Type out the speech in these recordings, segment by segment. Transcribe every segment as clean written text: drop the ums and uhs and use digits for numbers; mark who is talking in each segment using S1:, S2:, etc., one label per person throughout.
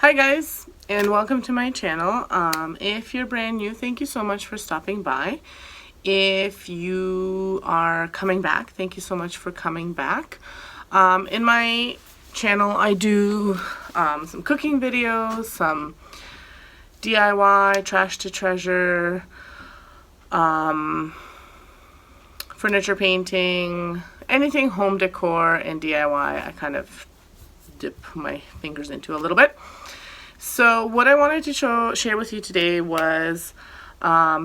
S1: Hi guys, and welcome to my channel. If you're brand new, thank you so much for stopping by. If you are coming back, thank you so much for coming back. In my channel I do some cooking videos, some DIY, trash to treasure, furniture painting, anything home decor and DIY. I kind of dip my fingers into a little bit. So what I wanted to share with you today was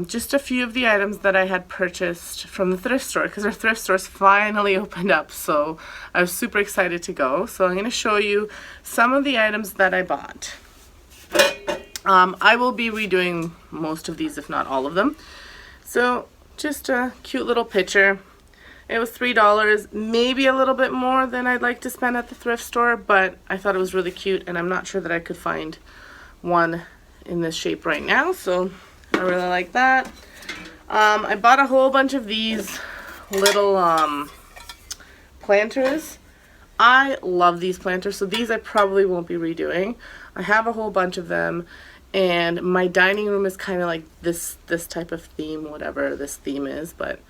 S1: just a few of the items that I had purchased from the thrift store, because our thrift stores finally opened up, so I was super excited to go. So I'm going to show you some of the items that I bought. I will be redoing most of these, if not all of them. So just a cute little picture. It was $3, maybe a little bit more than I'd like to spend at the thrift store, but I thought it was really cute, and I'm not sure that I could find one in this shape right now, so I really like that. I bought a whole bunch of these little planters. I love these planters, so these I probably won't be redoing. I have a whole bunch of them, and my dining room is kind of like this type of theme, whatever this theme is, but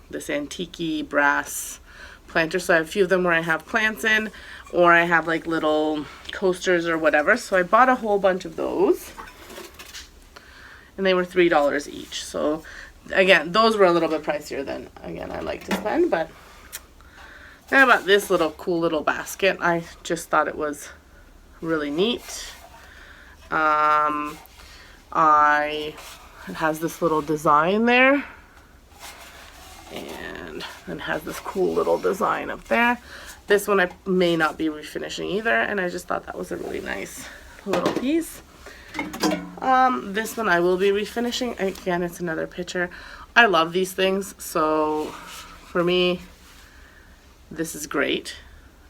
S1: this antique brass planter. So I have a few of them where I have plants in, or I have like little coasters or whatever. So I bought a whole bunch of those, and they were $3 each. So again, those were a little bit pricier than I like to spend. But then I bought this little cool little basket. I just thought it was really neat. It has this little design there, and it has this cool little design up there. This one I may not be refinishing either, and I just thought that was a really nice little piece. This one I will be refinishing. Again, it's another picture. I love these things, so for me this is great.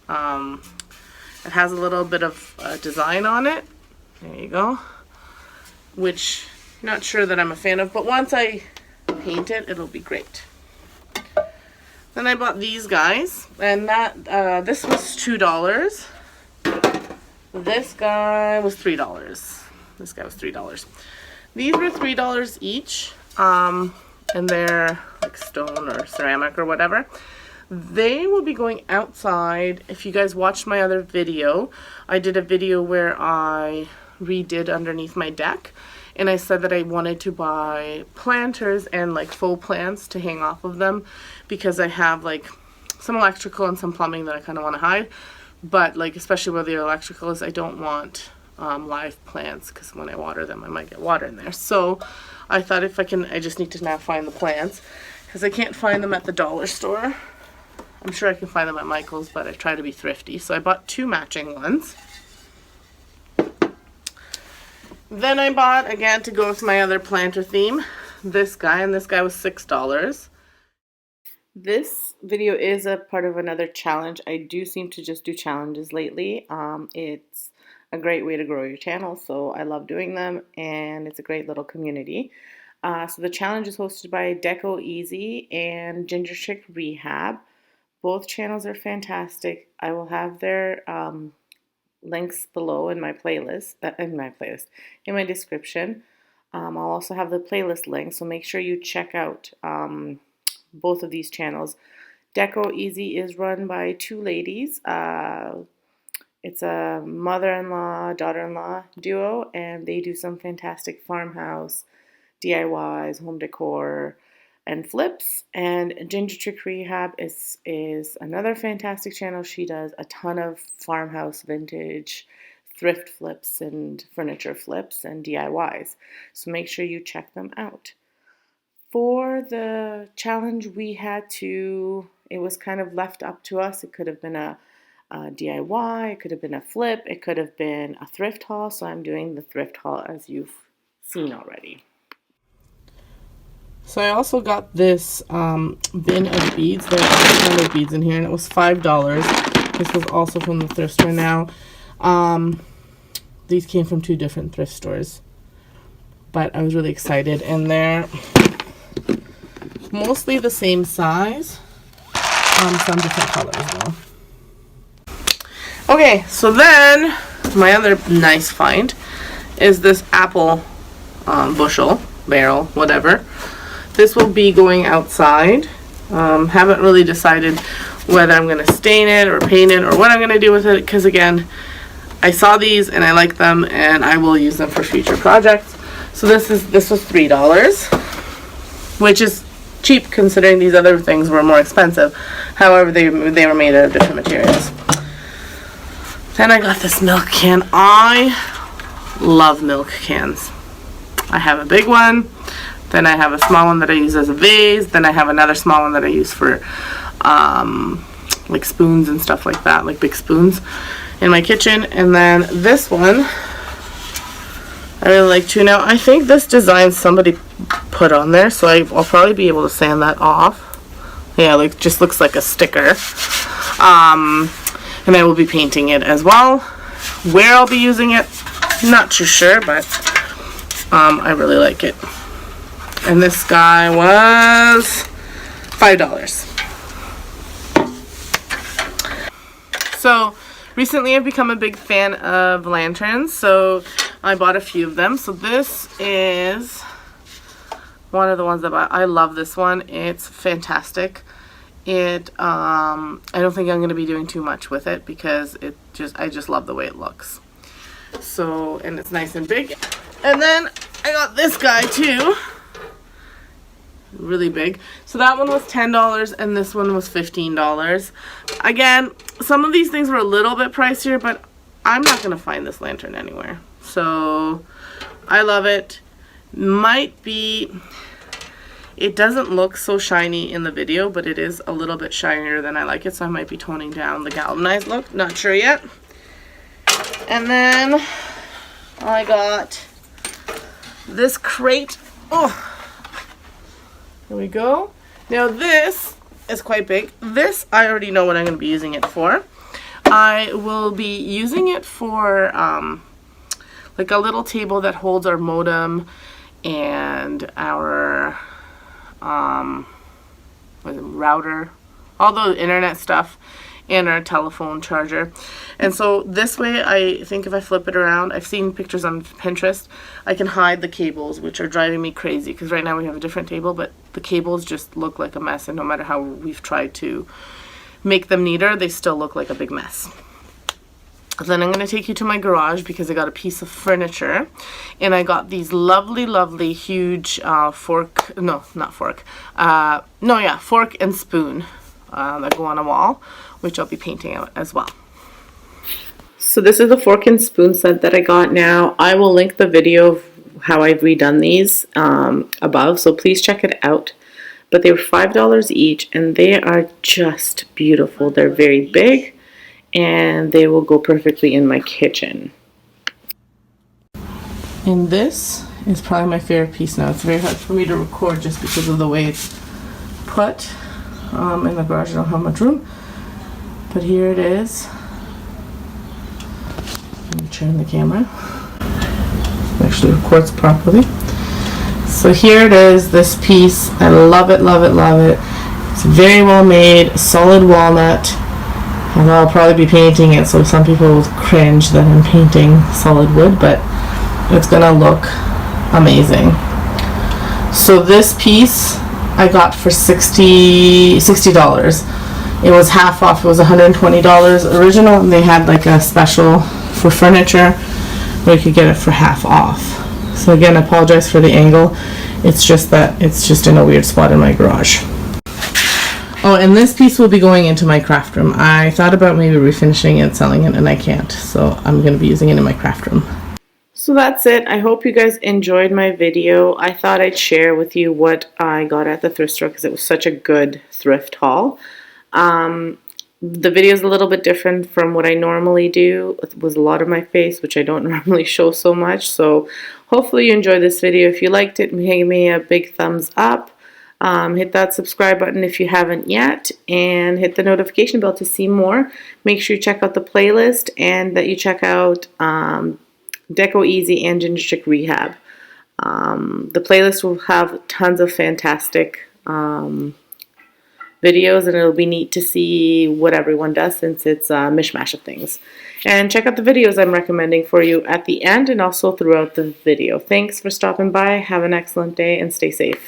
S1: It has a little bit of design on it. There you go. Which I'm not sure that I'm a fan of, but once I paint it, it'll be great. Then I bought these guys, and this was $2. This guy was $3. This guy was $3. These were $3 each, and they're like stone or ceramic or whatever. They will be going outside. If you guys watched my other video, I did a video where I redid underneath my deck, and I said that I wanted to buy planters and like faux plants to hang off of them, because I have like some electrical and some plumbing that I kind of want to hide, but like especially where the electrical is, I don't want live plants, because when I water them I might get water in there. So I thought if I can, I just need to now find the plants, because I can't find them at the dollar store. I'm sure I can find them at Michael's, but I try to be thrifty. So I bought two matching ones. Then I bought, again, to go with my other planter theme, this guy, and this guy was $6. This video is a part of another challenge. I do seem to just do challenges lately. It's a great way to grow your channel, so I love doing them, and it's a great little community. So the challenge is hosted by Deco Easy and Gingerchickrehab. Both channels are fantastic. I will have their links below in my playlist, in my description. I'll also have the playlist link, so make sure you check out both of these channels. Deco Easy is run by two ladies. It's a mother-in-law, daughter-in-law duo, and they do some fantastic farmhouse DIYs, home decor, and flips. And Gingerchickrehab is another fantastic channel. She does a ton of farmhouse vintage thrift flips and furniture flips and DIYs, so make sure you check them out. For the challenge, it was kind of left up to us. It could have been a DIY, it could have been a flip, it could have been a thrift haul, so I'm doing the thrift haul, as you've seen already. So I also got this bin of beads. There are 600 beads in here, and it was $5. This was also from the thrift store. Now, these came from two different thrift stores, but I was really excited, and they're mostly the same size, some different colors though. Okay, so then my other nice find is this apple bushel, barrel, whatever. This will be going outside. Haven't really decided whether I'm going to stain it or paint it or what I'm going to do with it, because again, I saw these and I like them and I will use them for future projects. So this was $3, which is cheap considering these other things were more expensive. However, they were made out of different materials. Then I got this milk can. I love milk cans. I have a big one. Then I have a small one that I use as a vase. Then I have another small one that I use for like spoons and stuff like that, like big spoons in my kitchen. And then this one I really like too. Now I think this design somebody put on there, so I'll probably be able to sand that off. Yeah, like just looks like a sticker. And I will be painting it as well. Where I'll be using it, not too sure, but I really like it. And this guy was $5. So recently I've become a big fan of lanterns, so I bought a few of them. So this is one of the ones that I love this one. It's fantastic. I don't think I'm going to be doing too much with it because I just love the way it looks. So, and it's nice and big. And then I got this guy too. Really big. So that one was $10 and this one was $15. Again, some of these things were a little bit pricier, but I'm not going to find this lantern anywhere. So I love it. It doesn't look so shiny in the video, but it is a little bit shinier than I like it, so I might be toning down the galvanized look. Not sure yet. And then I got this crate. Oh, here we go. Now this is quite big. This, I already know what I'm going to be using it for. I will be using it for like a little table that holds our modem and our router, all the internet stuff, and our telephone charger. And so this way, I think if I flip it around, I've seen pictures on Pinterest, I can hide the cables, which are driving me crazy because right now we have a different table, but the cables just look like a mess, and no matter how we've tried to make them neater, they still look like a big mess. Then I'm going to take you to my garage because I got a piece of furniture, and I got these lovely huge fork and spoon that go on a wall, which I'll be painting out as well. So this is the fork and spoon set that I got. Now I will link the video of how I've redone these above, so please check it out. But they were $5 each, and they are just beautiful. They're very big, and they will go perfectly in my kitchen. And this is probably my favorite piece now. It's very hard for me to record just because of the way it's put in the garage. I don't have much room, but here it is. Let me turn the camera. Actually records properly. So here it is, this piece. I love it, love it, love it. It's very well made, solid walnut. And I'll probably be painting it, so some people will cringe that I'm painting solid wood, but it's gonna look amazing. So this piece I got for $60. It was half off. It was $120 original, and they had like a special for furniture where you could get it for half off. So again, I apologize for the angle. It's just that it's just in a weird spot in my garage. Oh, and this piece will be going into my craft room. I thought about maybe refinishing it, selling it, and I can't. So I'm going to be using it in my craft room. So that's it. I hope you guys enjoyed my video. I thought I'd share with you what I got at the thrift store because it was such a good thrift haul. The video is a little bit different from what I normally do. It was a lot of my face, which I don't normally show so much. So hopefully you enjoyed this video. If you liked it, give me a big thumbs up. Hit that subscribe button if you haven't yet, and hit the notification bell to see more. Make sure you check out the playlist and that you check out Deco Easy and Gingerchickrehab. The playlist will have tons of fantastic videos videos, and it'll be neat to see what everyone does since it's a mishmash of things. And check out the videos I'm recommending for you at the end and also throughout the video. Thanks for stopping by. Have an excellent day and stay safe.